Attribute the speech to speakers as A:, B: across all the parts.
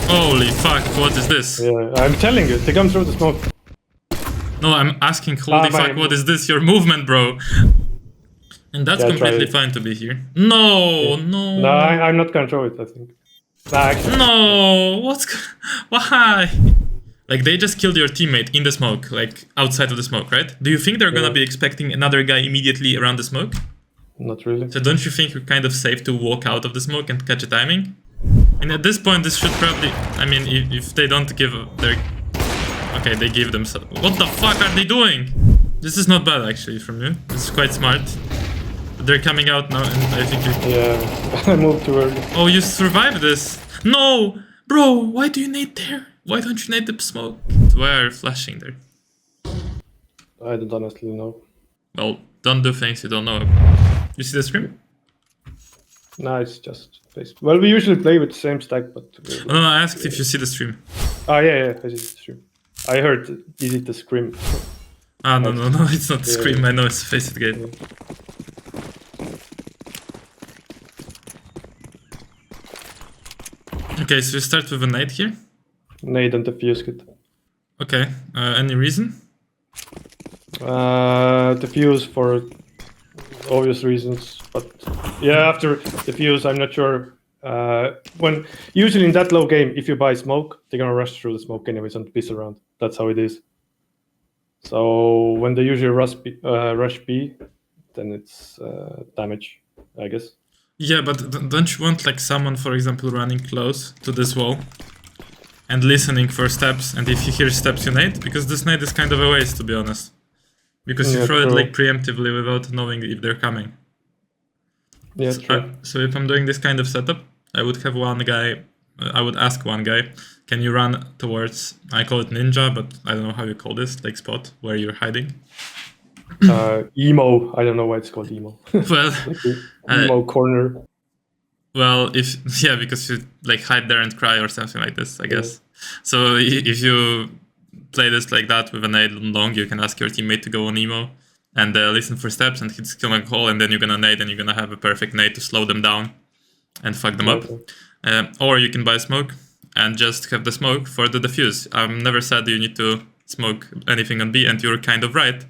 A: Holy fuck, what is this?
B: Yeah, I'm telling you, they come through the smoke.
A: No, I'm asking, holy fuck, what is this? Your movement, bro. And that's completely fine to be here. No, no.
B: No, I'm not gonna throw it, I think. Nah, actually.
A: No, why? Like, they just killed your teammate in the smoke, like, outside of the smoke, right? Do you think they're gonna be expecting another guy immediately around the smoke?
B: Not really.
A: So don't you think you're kind of safe to walk out of the smoke and catch a timing? And at this point, this should probably... I mean, if they don't give their... Okay, they give them... What the fuck are they doing? This is not bad, actually, from you. This is quite smart. They're coming out now, and I think you...
B: Yeah, I moved too early.
A: Oh, you survived this! No! Bro, why do you nade there? Why don't you nade the smoke? Why are you flashing there?
B: I don't honestly know.
A: Well, don't do things you don't know. You see the stream?
B: Nah, it's just... Well, we usually play with the same stack, but...
A: No, I asked if you see the stream.
B: Oh, yeah, I see the stream. I heard, is it the scream?
A: Ah, no, it's not the scream, I know it's a Face It game. Okay, so we start with a nade here.
B: Nade and the fuse kit.
A: Okay, any reason?
B: The fuse for obvious reasons, but yeah, after the fuse, I'm not sure. Usually in that low game, if you buy smoke, they're gonna rush through the smoke anyways and piss around. That's how it is. So when they usually rush B, then it's damage, I guess.
A: Yeah, but don't you want like someone, for example, running close to this wall and listening for steps, and if you hear steps, you nade? Because this nade is kind of a waste, to be honest. Because you throw it like preemptively without knowing if they're coming.
B: Yeah, true.
A: So if I'm doing this kind of setup, I would have one guy, I would ask one guy, can you run towards, I call it ninja, but I don't know how you call this, like spot, where you're hiding?
B: Emo, I don't know why it's called emo.
A: Well,
B: emo corner.
A: Well, yeah, because you like hide there and cry or something like this, I guess. So if you play this like that with a nade long, you can ask your teammate to go on emo and listen for steps, and he's gonna call, and then you're gonna nade, and you're gonna have a perfect nade to slow them down and fuck them up. Or you can buy smoke and just have the smoke for the defuse. I've never said you need to smoke anything on B, and you're kind of right.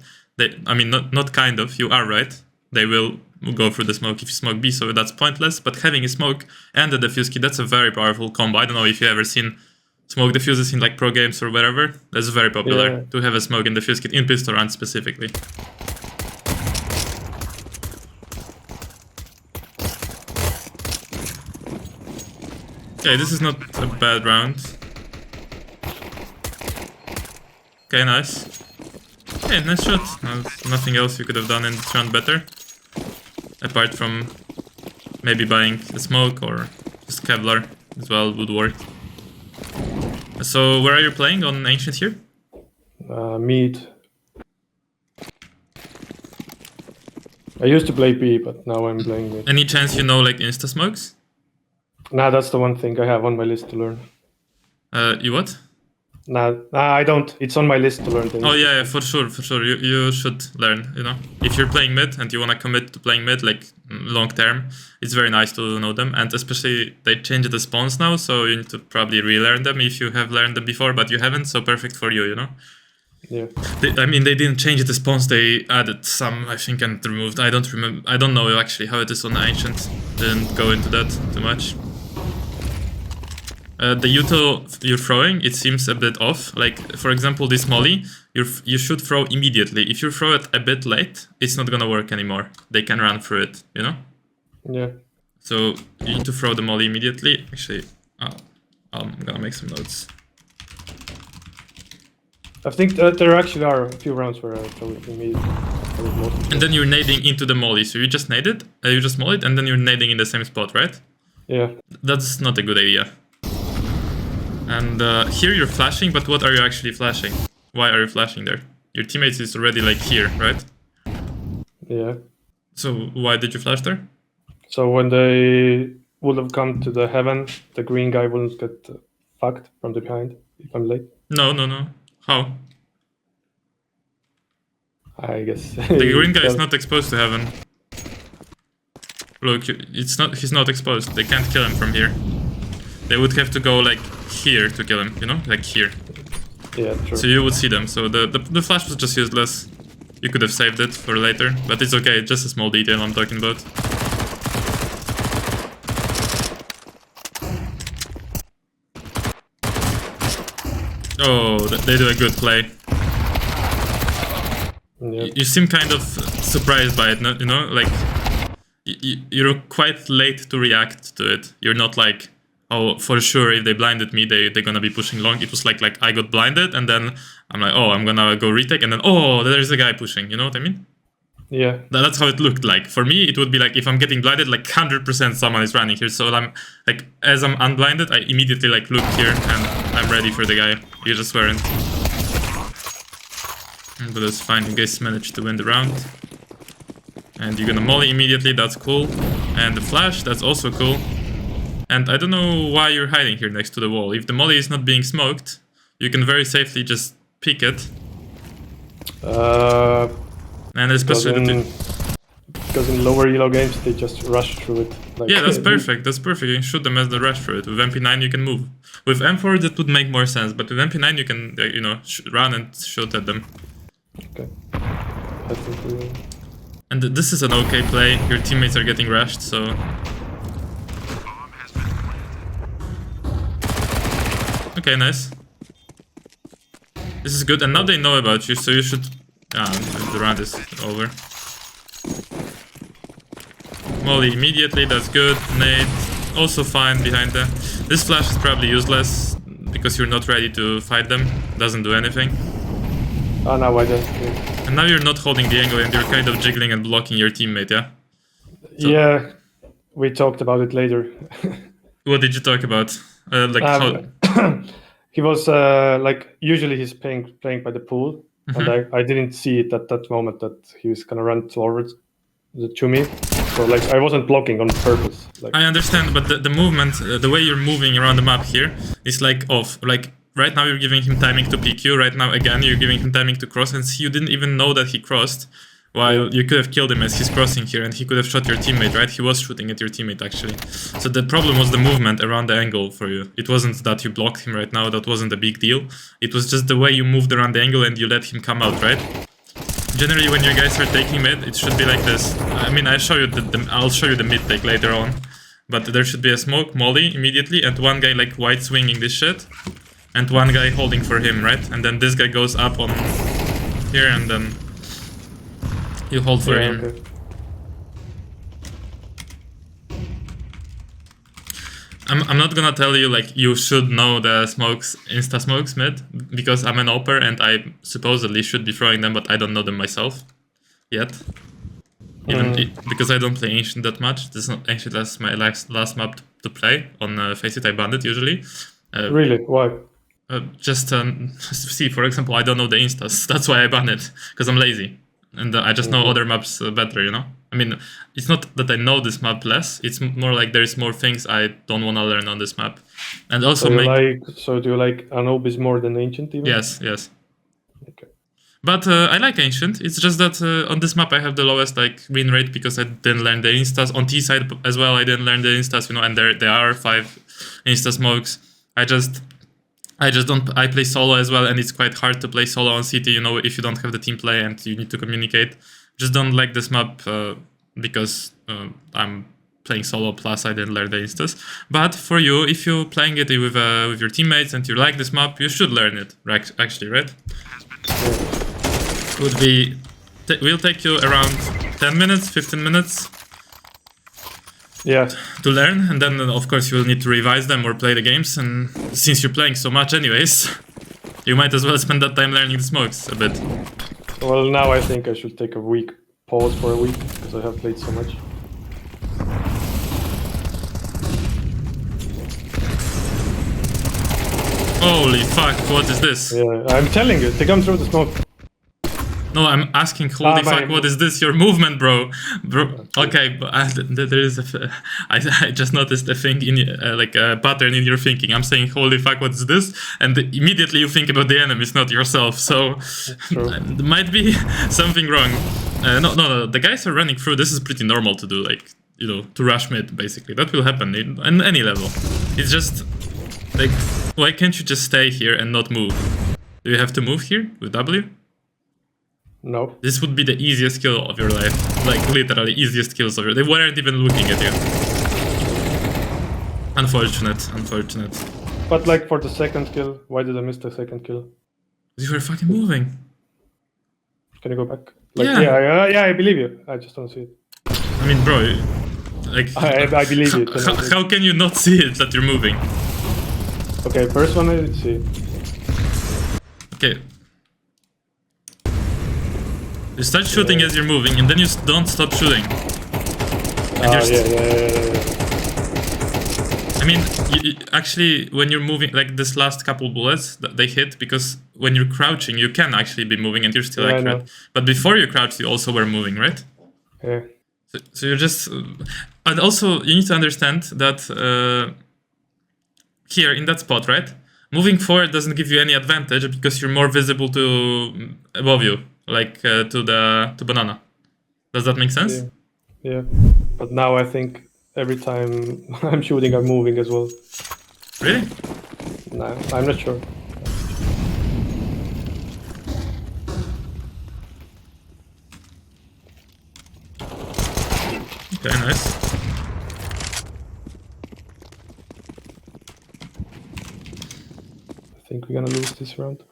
A: I mean, not kind of, you are right. They will go through the smoke if you smoke B, so that's pointless. But having a smoke and a defuse kit, that's a very powerful combo. I don't know if you've ever seen smoke defuses in like pro games or wherever. That's very popular to have a smoke and defuse kit in pistol rounds specifically. Okay, this is not a bad round. Okay, nice. Okay, nice shot. Nothing else you could have done in this round better. Apart from maybe buying a smoke or just Kevlar as well would work. So where are you playing on Ancient here?
B: Mid. I used to play B, but now I'm playing mid.
A: Any chance you know like insta smokes?
B: Nah, that's the one thing I have on my list to learn.
A: You what?
B: Nah, I don't. It's on my list to learn.
A: Oh yeah, for sure. You should learn, you know. If you're playing mid and you want to commit to playing mid, like long term, it's very nice to know them. And especially they changed the spawns now, so you need to probably relearn them if you have learned them before, but you haven't, so perfect for you, you know.
B: Yeah.
A: I mean, they didn't change the spawns, they added some, I think, and removed. I don't remember. I don't know actually how it is on Ancient. Didn't go into that too much. The util you're throwing, it seems a bit off. Like, for example, this molly, you should throw immediately. If you throw it a bit late, it's not gonna work anymore. They can run through it, you know?
B: Yeah.
A: So you need to throw the molly immediately. Actually, I'm gonna make some notes.
B: I think that there actually are a few rounds where I throw it immediately.
A: And then you're nading into the molly. So you just nade it, you just moll it, and then you're nading in the same spot, right?
B: Yeah.
A: That's not a good idea. And here you're flashing, but what are you actually flashing? Why are you flashing there? Your teammates is already like here, right?
B: Yeah.
A: So why did you flash there?
B: So when they would have come to the heaven, the green guy wouldn't get fucked from the behind, if I'm late.
A: No. How?
B: I guess.
A: The green guy is not exposed to heaven. Look, he's not exposed. They can't kill him from here. They would have to go like here to kill him, you know? Like here.
B: Yeah, true.
A: So you would see them. So the flash was just useless. You could have saved it for later, but it's okay. Just a small detail I'm talking about. Oh, they do a good play.
B: Yeah.
A: You seem kind of surprised by it, you know? Like, you're quite late to react to it. You're not like, oh, for sure, if they blinded me, they're gonna be pushing long. It was like I got blinded, and then I'm like, oh, I'm gonna go retake, and then, oh, there's a guy pushing. You know what I mean?
B: Yeah.
A: That's how it looked like. For me, it would be like, if I'm getting blinded, like 100% someone is running here. So I'm like, as I'm unblinded, I immediately like look here, and I'm ready for the guy. You just weren't. But it's fine, you guys managed to win the round. And you're gonna molly immediately, that's cool. And the flash, that's also cool. And I don't know why you're hiding here next to the wall. If the molly is not being smoked, you can very safely just pick it. And especially
B: because in lower elo games they just rush through it. Like,
A: yeah, that's perfect. That's perfect. You can shoot them as they rush through it. With MP9 you can move. With M4 that would make more sense, but with MP9 you can, you know, run and shoot at them.
B: Okay. I think we will.
A: And this is an okay play. Your teammates are getting rushed, so. Okay, nice. This is good, and now they know about you, so you should. The round is over. Molly immediately, that's good. Nade, also fine behind them. This flash is probably useless because you're not ready to fight them. Doesn't do anything.
B: Oh, no, I don't.
A: And now you're not holding the angle and you're kind of jiggling and blocking your teammate, yeah? So,
B: yeah, we talked about it later.
A: What did you talk about? How...
B: He was like, usually he's playing by the pool.
A: Mm-hmm.
B: And I didn't see it at that moment that he was gonna run towards to me. So like I wasn't blocking on purpose. Like,
A: I understand, but the movement, the way you're moving around the map here is like off. Like right now you're giving him timing to pick you. Right now again you're giving him timing to cross, and you didn't even know that he crossed. While you could have killed him as he's crossing here, and he could have shot your teammate, right? He was shooting at your teammate, actually. So the problem was the movement around the angle for you. It wasn't that you blocked him right now, that wasn't a big deal. It was just the way you moved around the angle and you let him come out, right? Generally, when you guys are taking mid, it should be like this. I mean, I'll show you the mid take later on. But there should be a smoke, molly, immediately, and one guy like white swinging this shit. And one guy holding for him, right? And then this guy goes up on here, and then you hold for him.
B: Okay.
A: I'm not gonna tell you like you should know the smokes, insta smokes mid, because I'm an OPer and I supposedly should be throwing them, but I don't know them myself yet. Even because I don't play Ancient that much. This is not Ancient as my last map to play on Face It. I banned it usually.
B: Really? Why?
A: Just see, for example, I don't know the instas. That's why I ban it, because I'm lazy. And I just know other maps better, you know? I mean, it's not that I know this map less, it's more like there's more things I don't want to learn on this map. And also
B: so do you like Anubis more than Ancient even?
A: Yes.
B: Okay.
A: But I like Ancient, it's just that on this map I have the lowest like win rate because I didn't learn the instas. On T side as well, I didn't learn the instas, you know, and there are 5 insta smokes. I play solo as well, and it's quite hard to play solo on CT, you know, if you don't have the team play and you need to communicate. Just don't like this map because I'm playing solo, plus I didn't learn the instas. But for you, if you're playing it with your teammates and you like this map, you should learn it, actually, right? Would be... will take you around 10 minutes, 15 minutes.
B: Yeah.
A: To learn, and then of course you will need to revise them or play the games, and since you're playing so much anyways, you might as well spend that time learning the smokes a bit.
B: Well, now I think I should take a week pause for a week, because I have played so much.
A: Holy fuck, what is this?
B: Yeah, I'm telling you, they come through the smoke.
A: No, I'm asking, holy fuck, what is this? Your movement, bro. Okay, but there is I just noticed a thing in like a pattern in your thinking. I'm saying, holy fuck, what is this? And immediately you think about the enemies, not yourself. So there might be something wrong. No, the guys are running through. This is pretty normal to do, like, you know, to rush mid, basically. That will happen in any level. It's just like why can't you just stay here and not move? Do you have to move here with W?
B: No.
A: This would be the easiest kill of your life. Like, literally, easiest kills of your life. They weren't even looking at you. Unfortunate, unfortunate.
B: But like for the second kill, why did I miss the second kill?
A: You were fucking moving.
B: Can you go back? Like,
A: Yeah.
B: yeah, I believe you. I just don't see it.
A: I mean, bro, like...
B: I believe it.
A: How can you not see it that you're moving?
B: Okay, first one I see.
A: Okay. You start shooting as you're moving, and then you don't stop shooting. And
B: Yeah.
A: I mean, actually, when you're moving, like this last couple bullets, they hit because when you're crouching, you can actually be moving and you're still accurate. But before you crouched, you also were moving, right?
B: Yeah.
A: So you're just... and also, you need to understand that here, in that spot, right? Moving forward doesn't give you any advantage because you're more visible to above you, like to banana. Does that make sense?
B: Yeah. But now I think every time I'm shooting, I'm moving as well.
A: Really?
B: No, I'm not sure.
A: Okay, nice.
B: I think we're gonna lose this round.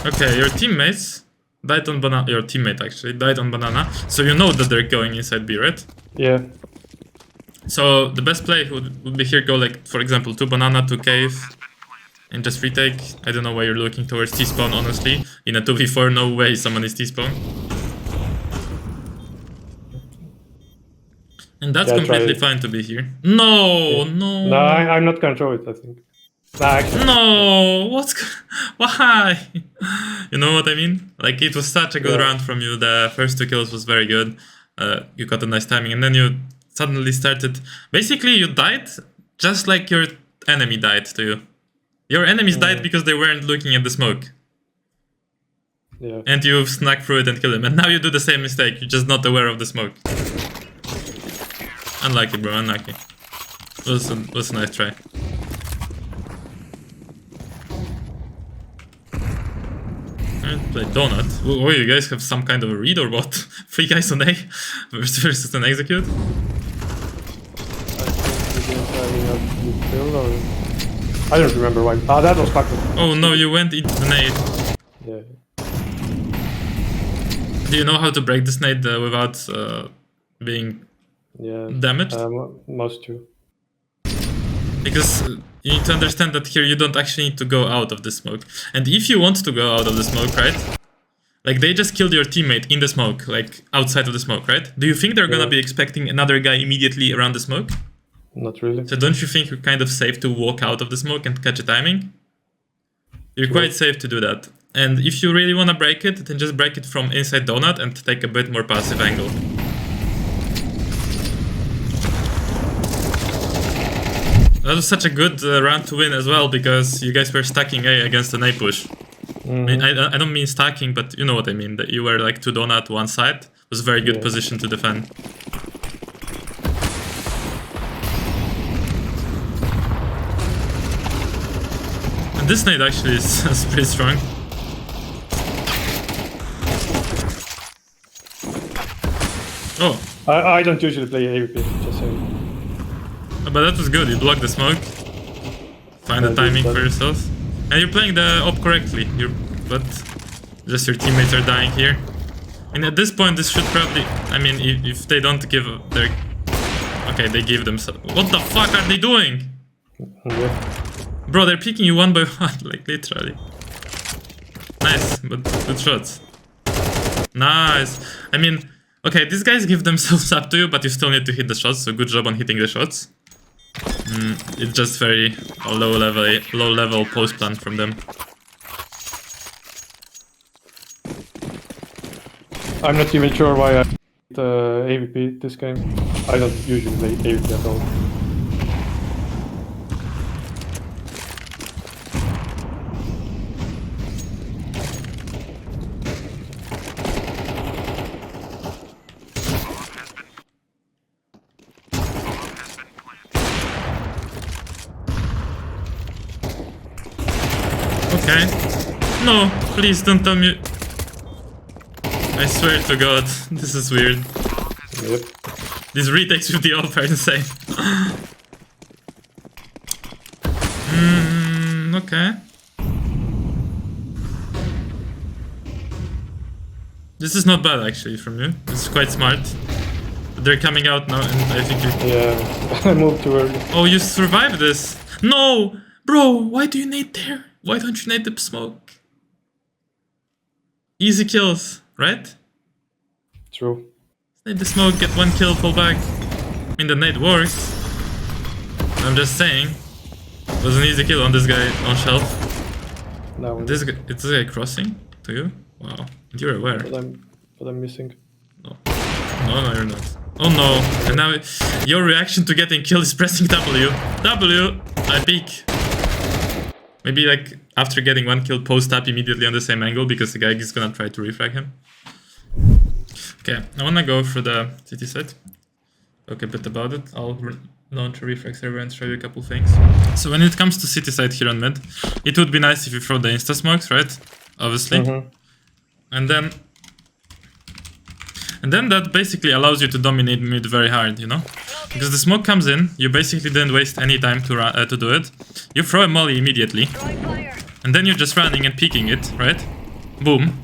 A: Okay, your teammates died on banana. Your teammate actually died on banana, so you know that they're going inside B, right?
B: Yeah.
A: So the best play would be here go like, for example, to banana, to cave, and just retake. I don't know why you're looking towards T-spawn, honestly. In a 2v4, no way someone is T-spawn. And that's completely fine to be here. No.
B: No, I'm not gonna throw it, I think. Nah, actually.
A: No, why? You know what I mean? Like, it was such a good round from you. The first 2 kills was very good. You got a nice timing, and then you suddenly started... Basically, you died just like your enemy died to you. Your enemies died because they weren't looking at the smoke.
B: Yeah.
A: And you snuck through it and killed them. And now you do the same mistake, you're just not aware of the smoke. Unlucky, bro, unlucky. Was a nice try. Play donut. Oh, you guys have some kind of a read or what? 3 guys on A versus an execute?
B: I think we didn't have any kill or... I don't remember why. Ah, that was fucking...
A: Oh no, you went into the nade.
B: Yeah.
A: Do you know how to break this nade without being damaged?
B: Most do.
A: Because you need to understand that here you don't actually need to go out of the smoke. And if you want to go out of the smoke, right? Like, they just killed your teammate in the smoke, like, outside of the smoke, right? Do you think they're gonna be expecting another guy immediately around the smoke?
B: Not really.
A: So don't you think you're kind of safe to walk out of the smoke and catch a timing? You're quite safe to do that. And if you really wanna break it, then just break it from inside donut and take a bit more passive angle. That was such a good round to win as well, because you guys were stacking A against an A push. I mean, I don't mean stacking, but you know what I mean. That you were like 2 donut, 1 side. It was a very good position to defend. And this nade actually is pretty strong. Oh.
B: I don't usually play AVP, just saying.
A: But that was good, you blocked the smoke. Find the timing for yourself. And you're playing the op correctly, but just your teammates are dying here. And at this point this should probably... I mean, if they don't give their... Okay, they give themselves... What the fuck are they doing? Bro, they're picking you one by one, like literally. Nice, but good shots. Nice. I mean, okay, these guys give themselves up to you, but you still need to hit the shots, so good job on hitting the shots. It's just very low level post plan from them.
B: I'm not even sure why I AVP this game. I don't usually play AVP at all.
A: Okay. No, please don't tell me. I swear to God, this is weird.
B: Yep.
A: These retakes with the AWP are insane. Okay. This is not bad actually from you. It's quite smart. They're coming out now and I think you...
B: Yeah, I moved too early.
A: Oh, you survived this. No! Bro, why do you nade there? Why don't you nade the smoke? Easy kills, right?
B: True.
A: Nade the smoke, get 1 kill, fall back. I mean, the nade works. I'm just saying. It was an easy kill on this guy on shelf.
B: Now
A: Is this guy crossing to you? Wow. And you're aware.
B: but I'm missing.
A: No. No, you're not. Oh no. And now your reaction to getting killed is pressing W. W! I peek. Maybe like after getting 1 kill, post up immediately on the same angle because the guy is gonna try to refrag him. Okay, I wanna go for the city side. Talk a bit about it. I'll launch a refrag server and show you a couple things. So when it comes to city side here on mid, it would be nice if you throw the insta smokes, right? Obviously. And then that basically allows you to dominate mid very hard, you know? Because the smoke comes in, you basically didn't waste any time to do it. You throw a molly immediately, and then you're just running and peeking it, right? Boom.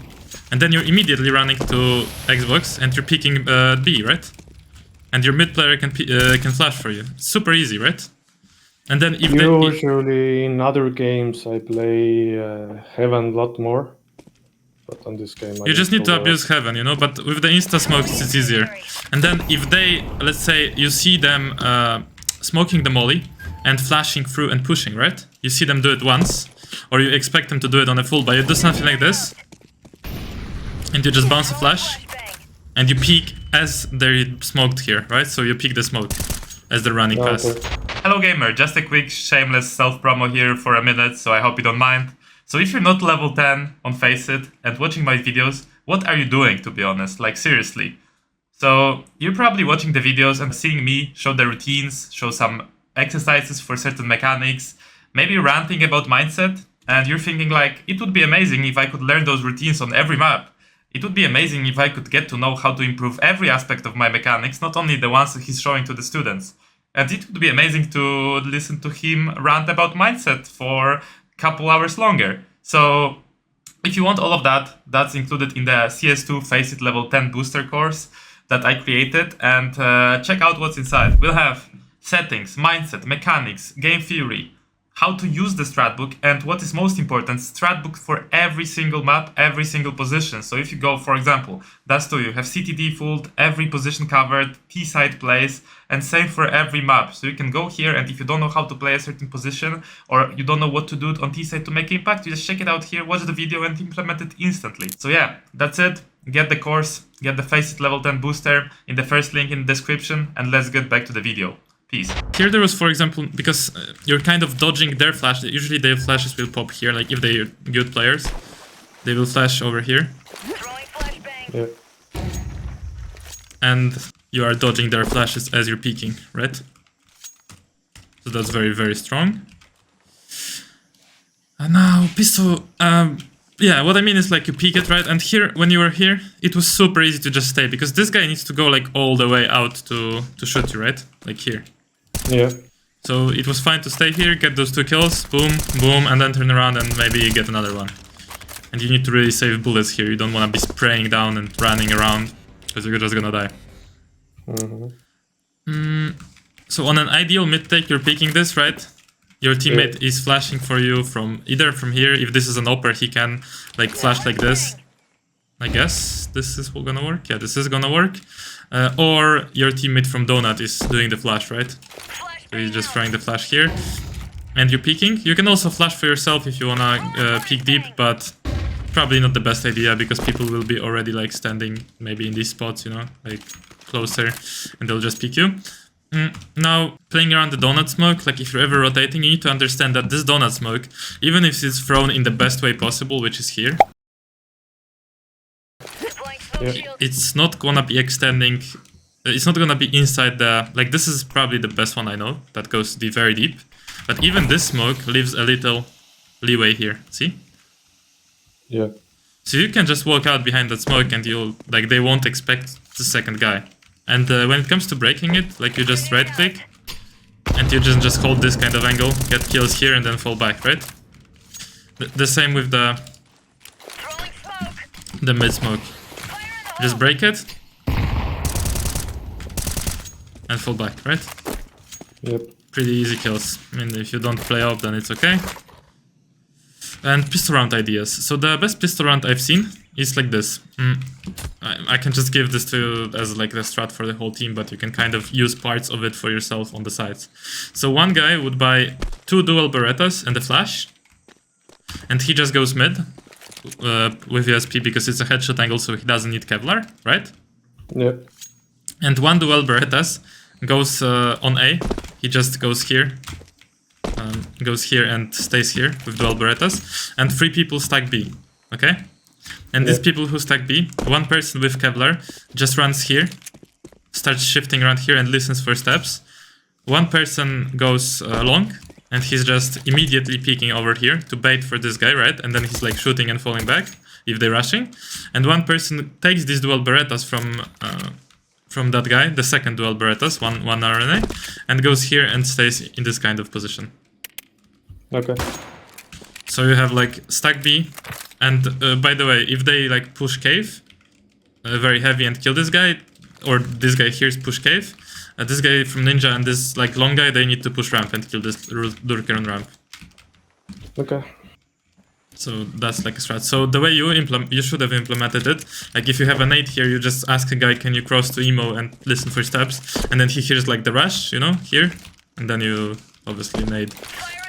A: And then you're immediately running to Xbox and you're peeking B, right? And your mid player can flash for you. It's super easy, right? And then if
B: usually in other games I play Heaven a lot more. But on this game,
A: you just need to abuse Heaven, you know, but with the insta smokes it's easier. And then if they, let's say, you see them smoking the molly and flashing through and pushing, right? You see them do it once, or you expect them to do it on a full, but you do something like this, and you just bounce a flash, and you peek as they're smoked here, right? So you peek the smoke as they're running past. Hello gamer, just a quick shameless self-promo here for a minute, so I hope you don't mind. So if you're not level 10 on FACEIT and watching my videos, what are you doing, to be honest? Like, seriously. So you're probably watching the videos and seeing me show the routines, show some exercises for certain mechanics, maybe ranting about mindset, and you're thinking like, it would be amazing if I could learn those routines on every map. It would be amazing if I could get to know how to improve every aspect of my mechanics, not only the ones that he's showing to the students. And it would be amazing to listen to him rant about mindset for couple hours longer. So if you want all of that, that's included in the CS2 FACEIT level 10 booster course that I created, and check out what's inside. We'll have settings, mindset, mechanics, game theory, how to use the strat book, and what is most important, strat book for every single map, every single position. So if you go, for example, that's to you have CT default, every position covered, T side plays, and same for every map. So you can go here, and if you don't know how to play a certain position, or you don't know what to do on T side to make impact, you just check it out here, watch the video, and implement it instantly. So yeah, that's it. Get the course, get the FACEIT level 10 booster in the first link in the description, and let's get back to the video. Peace. Here there was, for example, because you're kind of dodging their flash, usually their flashes will pop here, like if they're good players, they will flash over here.
B: Yeah.
A: And you are dodging their flashes as you're peeking, right? So that's very, very strong. And now, pistol, yeah, what I mean is like you peek it, right? And here, when you were here, it was super easy to just stay, because this guy needs to go like all the way out to shoot you, right? Like here.
B: Yeah.
A: So it was fine to stay here, get those 2 kills, boom, boom, and then turn around and maybe get another one. And you need to really save bullets here. You don't want to be spraying down and running around, because you're just gonna die. So on an ideal mid take, you're picking this, right? Your teammate is flashing for you from either from here. If this is an opper, he can like flash like this. I guess this is gonna work. Yeah, this is gonna work. Or your teammate from Donut is doing the flash, right? So he's just throwing the flash here. And you're peeking. You can also flash for yourself if you wanna peek deep, but probably not the best idea, because people will be already like standing maybe in these spots, you know, like closer, and they'll just peek you. Now, playing around the donut smoke, like if you're ever rotating, you need to understand that this donut smoke, even if it's thrown in the best way possible, which is here, it's not gonna be extending, it's not gonna be inside the, like this is probably the best one I know, that goes very deep, but even this smoke leaves a little leeway here, see?
B: Yeah.
A: So you can just walk out behind that smoke and you'll, like, they won't expect the second guy. And when it comes to breaking it, like, you just right click and you just hold this kind of angle, get kills here and then fall back, right? The same with the mid smoke. Just break it and fall back, right?
B: Yep.
A: Pretty easy kills. I mean, if you don't play up, then it's okay. And pistol round ideas. So the best pistol round I've seen is like this. I can just give this to you as like the strat for the whole team, but you can kind of use parts of it for yourself on the sides. So one guy would buy 2 dual Berettas and a flash, and he just goes mid with USP because it's a headshot angle, so he doesn't need Kevlar, right?
B: Yep.
A: And 1 dual Berettas goes on A. He just goes here. Goes here and stays here with dual Berettas, and 3 people stack B, okay? And these people who stack B, 1 person with Kevlar just runs here, starts shifting around here and listens for steps. 1 person goes long, and he's just immediately peeking over here to bait for this guy, right? And then he's like shooting and falling back if they're rushing. And 1 person takes these dual Berettas from that guy, the second dual Berettas, one RNA, and goes here and stays in this kind of position.
B: Okay.
A: So you have like stack B, and by the way, if they like push cave very heavy and kill this guy, or this guy here is push cave, this guy from Ninja and this like long guy, they need to push ramp and kill this lurker on ramp.
B: Okay.
A: So that's like a strat. So the way you should have implemented it, like if you have a nade here, you just ask a guy, can you cross to emo and listen for steps, and then he hears like the rush, you know, here, and then you obviously nade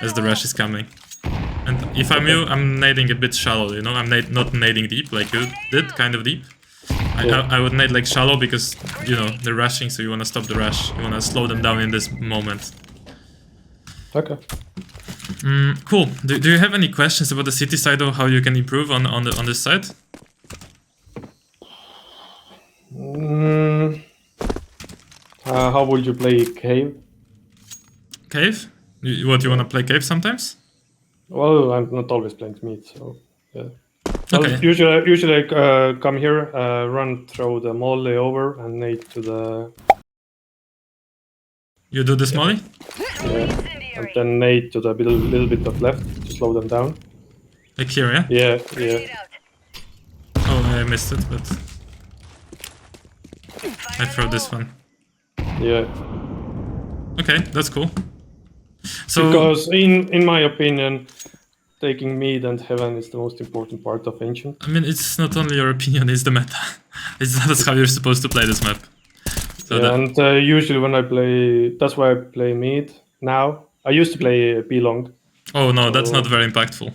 A: as the rush is coming. And if I'm you, I'm nading a bit shallow, you know, I'm not nading deep like you did, kind of deep. I would nade like shallow because, you know, they're rushing, so you want to stop the rush, you want to slow them down in this moment.
B: Okay.
A: Cool. Do you have any questions about the city side or how you can improve on this side?
B: How would you play cave?
A: Cave? What, you want to play cave sometimes?
B: Well, I'm not always playing mid, so yeah.
A: Okay.
B: Well, usually come here, run, throw the molly over, and nade to the.
A: You do this molly?
B: Yeah. And then nade to the little bit of left to slow them down.
A: Like here, yeah?
B: Yeah.
A: Oh, I missed it, but I throw this one.
B: Yeah.
A: Okay, that's cool. So
B: Because in my opinion, taking mid and heaven is the most important part of Ancient.
A: I mean, it's not only your opinion, it's the meta. That's how you're supposed to play this map. So
B: yeah, and usually when I play, that's why I play mid now. I used to play B long.
A: Oh no, that's not very impactful.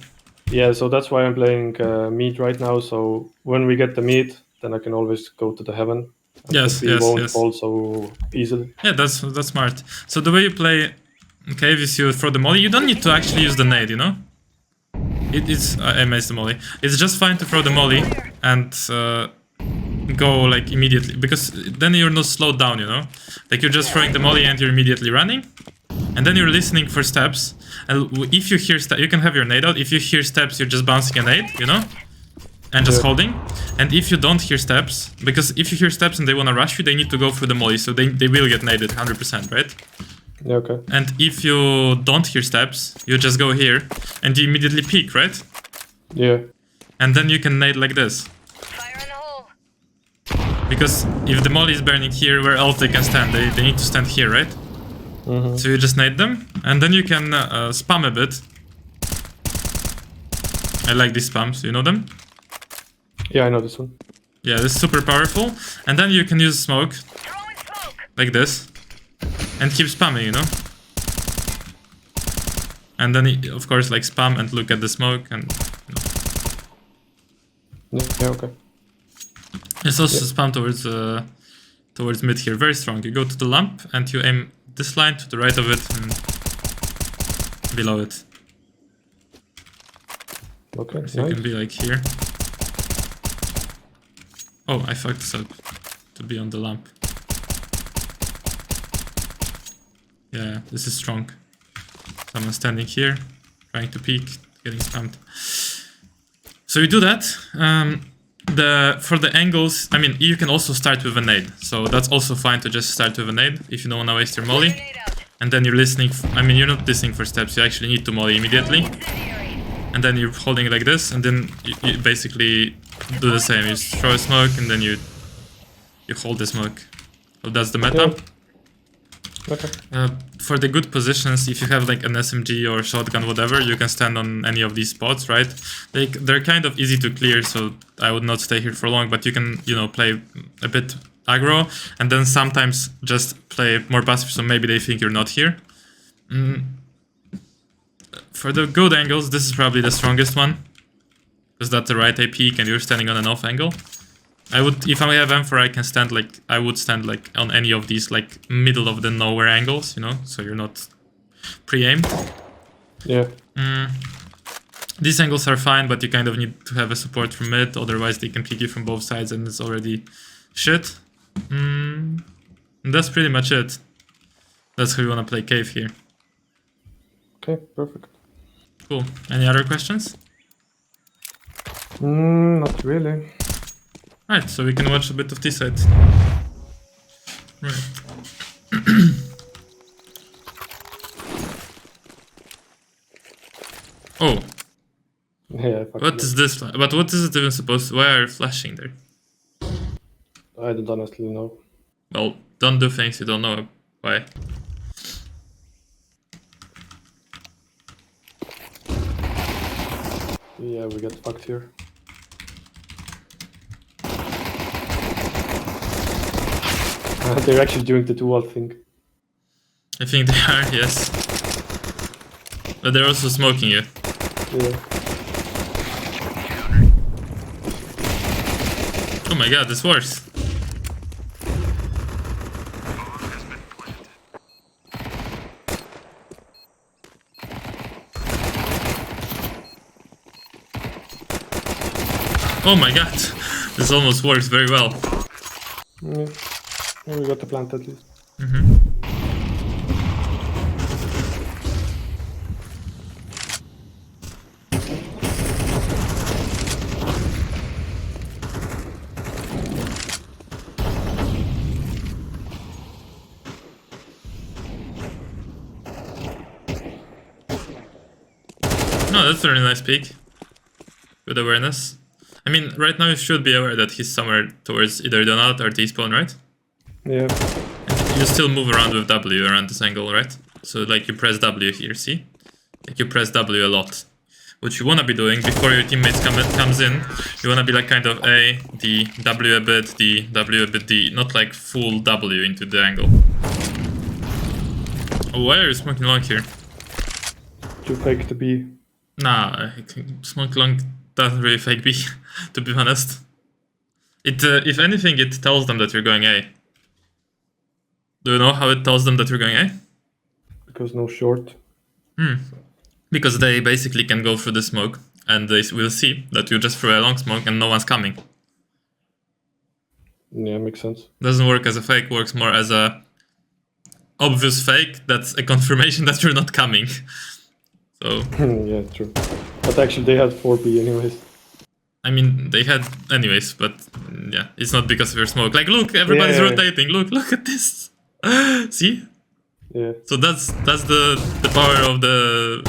B: Yeah, so that's why I'm playing mid right now. So when we get the mid, then I can always go to the heaven.
A: Yes,
B: B won't
A: yes.
B: fall so easily.
A: Yeah, that's smart. So the way you play cave is you throw the molly. You don't need to actually use the nade, you know? It's I missed the molly. It's just fine to throw the molly and go like immediately, because then you're not slowed down, you know? Like you're just throwing the molly and you're immediately running, and then you're listening for steps. And if you hear steps, you can have your nade out. If you hear steps, you're just bouncing a nade, you know? And just holding. And if you don't hear steps, because if you hear steps and they want to rush you, they need to go through the molly, so they will get naded 100%, right?
B: Yeah, okay.
A: And if you don't hear steps, you just go here and you immediately peek, right?
B: Yeah.
A: And then you can nade like this.
C: Fire in the hole.
A: Because if the molly is burning here, where else they can stand? They need to stand here, right?
B: Mm-hmm.
A: So you just nade them, and then you can spam a bit. I like these spams, you know them?
B: Yeah, I know this one.
A: Yeah, this is super powerful. And then you can use smoke,
C: Throwing smoke.
A: like this, and keep spamming, you know? And then, of course, like spam and look at the smoke, and
B: Yeah, okay.
A: it's also spam towards mid here, very strong. You go to the lamp and you aim this line to the right of it and below it.
B: Okay,
A: So you
B: nice.
A: can be like here. Oh, I fucked this up. To be on the lamp. Yeah, this is strong. Someone standing here, trying to peek, getting spammed. So So you do that. For the angles, I mean, you can also start with a nade. So that's also fine to just start with a nade if you don't want to waste your molly.
C: Grenade out.
A: And then you're listening. I mean, you're not listening for steps. You actually need to molly immediately.
C: Incendiary.
A: And then you're holding it like this, and then you basically do the same. You throw a smoke, and then you hold the smoke. So that's the meta.
B: Okay.
A: For the good positions, if you have like an SMG or shotgun, whatever, you can stand on any of these spots, right? They're kind of easy to clear, so I would not stay here for long, but you can, you know, play a bit aggro, and then sometimes just play more passive, so maybe they think you're not here. For the good angles, this is probably the strongest one, because that's the right eye peak and you're standing on an off angle. I would, if I have M4, I can stand like, I would stand like on any of these like middle of the nowhere angles, you know, so you're not pre-aimed.
B: Yeah.
A: These angles are fine, but you kind of need to have a support from mid, otherwise they can pick you from both sides and it's already shit. And that's pretty much it. That's how you want to play cave here.
B: Okay, perfect.
A: Cool. Any other questions?
B: Not really.
A: Right, so we can watch a bit of this side. Right. Oh,
B: Yeah.
A: what is this? But what is it even supposed to? Why are you flashing there?
B: I don't honestly know.
A: Well, don't do things you don't know. Why?
B: Yeah, we get fucked here. They're actually doing the dual thing.
A: I think they are, yes. But they're also smoking you.
B: Yeah.
A: Oh my god, this works. Oh my god, this almost works very well.
B: Yeah. Yeah, we got the plant at least.
A: No, that's a really nice peek. Good awareness. I mean, right now you should be aware that he's somewhere towards either donut or T-spawn, right?
B: Yeah.
A: You still move around with W around this angle, right? So like you press W here, see? Like you press W a lot. What you wanna be doing before your teammates comes in, you wanna be like kind of A, D, W a bit, D, W a bit, D, not like full W into the angle. Oh, why are you smoking long here?
B: To fake the B.
A: Nah, smoke long doesn't really fake B, to be honest. It, if anything, it tells them that you're going A. Do you know how it tells them that you're going A?
B: Because no short.
A: Because they basically can go through the smoke, and they will see that you just threw a long smoke and no one's coming.
B: Yeah, makes sense.
A: Doesn't work as a fake, works more as a obvious fake that's a confirmation that you're not coming. So...
B: Yeah, true. But actually they had 4B anyways.
A: I mean, they had anyways, but yeah, it's not because of your smoke. Like, look, everybody's rotating. Look at this. See?
B: Yeah.
A: So that's the power of the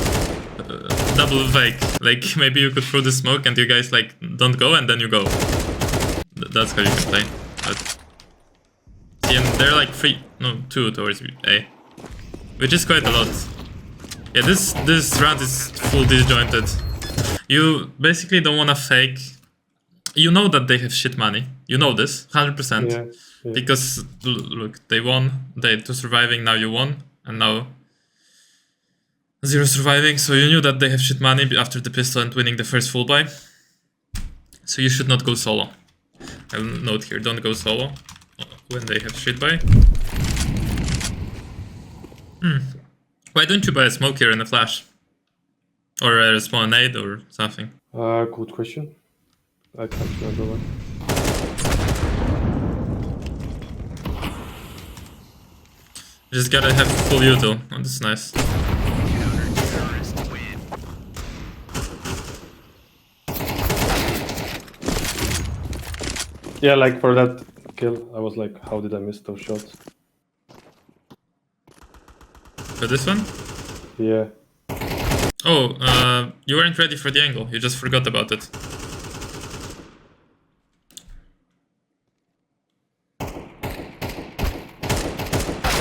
A: double fake. Like, maybe you could throw the smoke and you guys like don't go and then you go. That's how you can play. But see, and they're like 2 towards A, which is quite a lot. Yeah, this round is full disjointed. You basically don't want to fake. You know that they have shit money. You know this, 100%.
B: Yeah. Yeah.
A: Because, look, they won. They 2 surviving, now you won. And now 0 surviving. So you knew that they have shit money after the pistol and winning the first full buy. So you should not go solo. I will note here, don't go solo when they have shit buy. Why don't you buy a smoke here and a flash? Or a small nade or something?
B: Good question. I can't remember one.
A: Just gotta have full util. Oh, this is nice.
B: Yeah, like for that kill, I was like, how did I miss those shots?
A: For this one?
B: Yeah.
A: Oh, you weren't ready for the angle. You just forgot about it.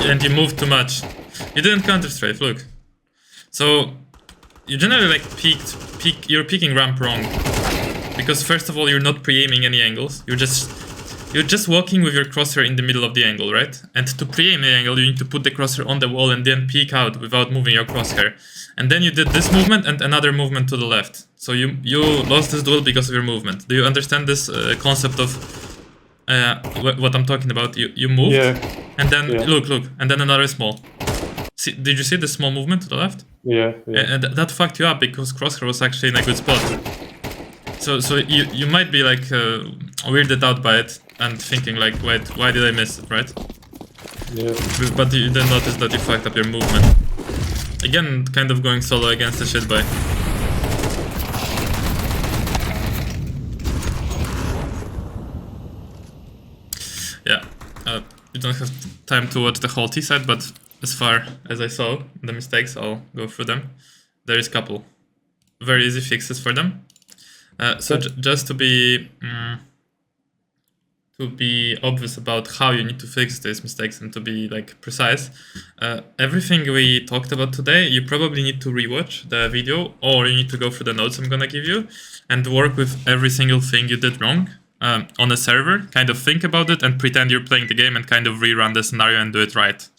A: And you moved too much. You didn't counter-strafe, look. So, you generally like you're peeking ramp wrong. Because first of all, you're not pre-aiming any angles. You're just walking with your crosshair in the middle of the angle, right? And to pre-aim the angle, you need to put the crosshair on the wall and then peek out without moving your crosshair. And then you did this movement and another movement to the left. So you lost this duel because of your movement. Do you understand this concept of what I'm talking about? You moved, and then look, and then another small. See, did you see the small movement to the left?
B: Yeah.
A: And that fucked you up because crosshair was actually in a good spot. So you might be like weirded out by it and thinking like, wait, why did I miss it, right?
B: Yeah.
A: But you then notice that you fucked up your movement. Again, kind of going solo against the shit buy. Yeah, you don't have time to watch the whole T side, but as far as I saw the mistakes, I'll go through them. There is a couple very easy fixes for them. So just to be obvious about how you need to fix these mistakes and to be like precise, everything we talked about today, you probably need to rewatch the video or you need to go through the notes I'm gonna give you and work with every single thing you did wrong on a server, kind of think about it and pretend you're playing the game and kind of rerun the scenario and do it right.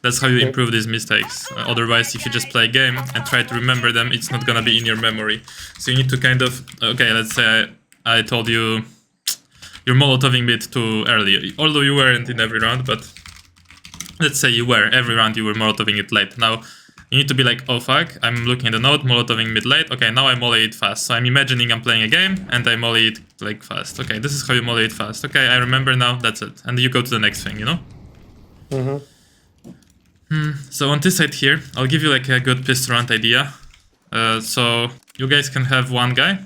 A: That's how you improve these mistakes. Otherwise, if you just play a game and try to remember them, it's not gonna be in your memory. So you need to kind of, okay, let's say I told you you're molotoving mid too early, although you weren't in every round, but let's say you were. Every round you were molotoving it late. Now, you need to be like, oh fuck, I'm looking at the note, molotoving mid late. Okay, now I molly it fast. So I'm imagining I'm playing a game and I molly it like fast. Okay, this is how you molly it fast. Okay, I remember now, that's it. And you go to the next thing, you know? So on this side here, I'll give you like a good pistol round idea. So you guys can have one guy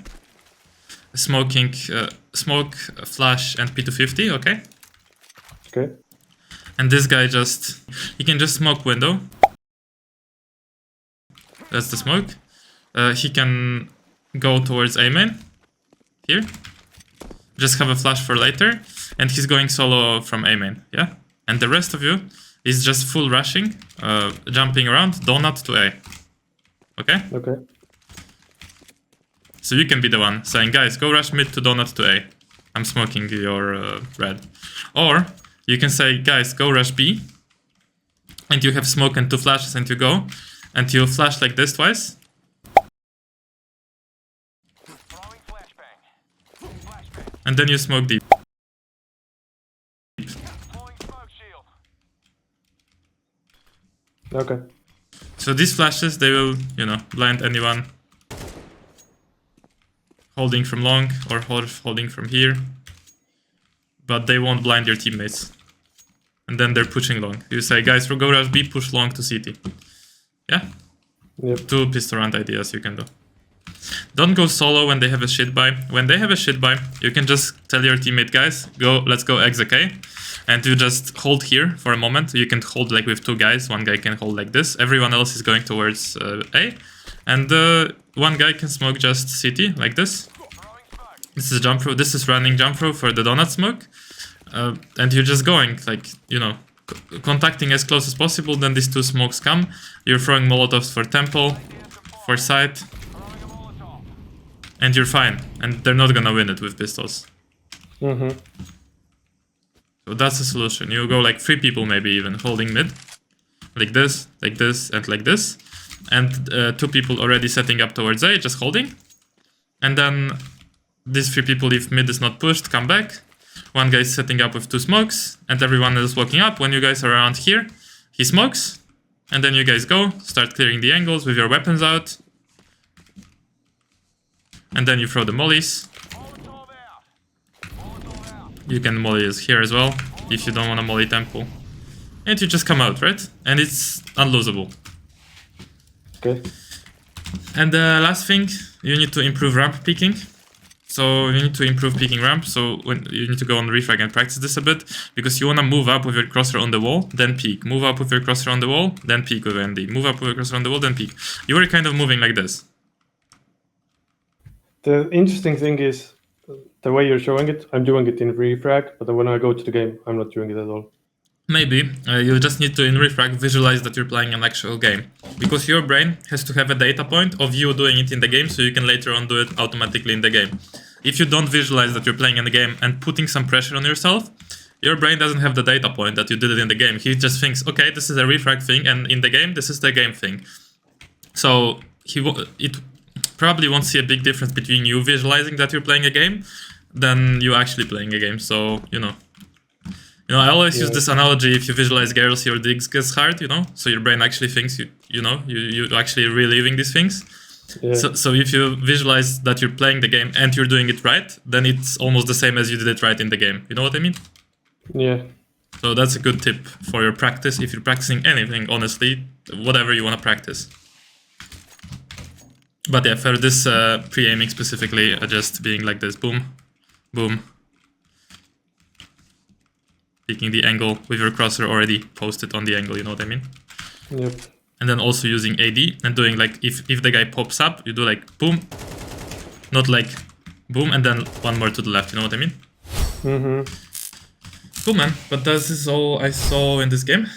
A: smoking smoke, flash, and P250, okay?
B: Okay.
A: And this guy he can just smoke window. That's the smoke. He can go towards A main here. Just have a flash for later, and he's going solo from A main, yeah? And the rest of you is just full rushing, jumping around, donut to A. Okay?
B: Okay.
A: So you can be the one saying, guys, go rush mid to donut to A. I'm smoking your red. Or you can say, guys, go rush B. And you have smoke and 2 flashes and you go. And you flash like this twice. And then you smoke deep.
B: Okay.
A: So these flashes, they will, you know, blind anyone holding from long or holding from here. But they won't blind your teammates. And then they're pushing long. You say, guys, go rush B, push long to CT. Yeah?
B: Yep.
A: 2 pistol round ideas you can do. Don't go solo when they have a shit buy. When they have a shit buy, you can just tell your teammate, guys, let's go exec A. And you just hold here for a moment. You can hold like with 2 guys. One guy can hold like this. Everyone else is going towards A. And one guy can smoke just CT like this. This is jump through. This is running jump through for the donut smoke. And you're just going like, you know, contacting as close as possible. Then these 2 smokes come. You're throwing molotovs for temple, for site. And you're fine. And they're not gonna win it with pistols. So that's the solution. You go like 3 people maybe even holding mid. Like this, and like this. And 2 people already setting up towards A, just holding. And then these 3 people, if mid is not pushed, come back. One guy is setting up with 2 smokes. And everyone is walking up. When you guys are around here, he smokes. And then you guys go, start clearing the angles with your weapons out. And then you throw the mollies. You can molly here as well, if you don't want to molly temple. And you just come out, right? And it's unlosable.
B: Okay.
A: And the last thing, you need to improve ramp peeking. So you need to improve peeking ramp. So when you need to go on refrag and practice this a bit, because you wanna move up with your crosshair on the wall, then peek. Move up with your crosshair on the wall, then peek with ND. Move up with your crosshair on the wall, then peek. You were kind of moving like this.
B: The interesting thing is the way you're showing it. I'm doing it in refrag, but then when I go to the game, I'm not doing it at all.
A: Maybe you just need to, in refrag, visualize that you're playing an actual game. Because your brain has to have a data point of you doing it in the game, so you can later on do it automatically in the game. If you don't visualize that you're playing in the game and putting some pressure on yourself, your brain doesn't have the data point that you did it in the game. He just thinks, okay, this is a refrag thing, and in the game, this is the game thing. So it probably won't see a big difference between you visualizing that you're playing a game than you actually playing a game. So, you know, I always use this analogy: if you visualize girls, your dick gets hard, you know? So your brain actually thinks you're actually reliving these things.
B: Yeah.
A: So if you visualize that you're playing the game and you're doing it right, then it's almost the same as you did it right in the game. You know what I mean?
B: Yeah.
A: So that's a good tip for your practice. If you're practicing anything, honestly, whatever you want to practice. But yeah, for this pre-aiming specifically, just being like this, boom, boom. Picking the angle with your crosshair already posted on the angle, you know what I mean?
B: Yep.
A: And then also using AD and doing like, if the guy pops up, you do like boom, not like boom, and then one more to the left, you know what I mean?
B: Mm-hmm.
A: Cool, man. But this is all I saw in this game.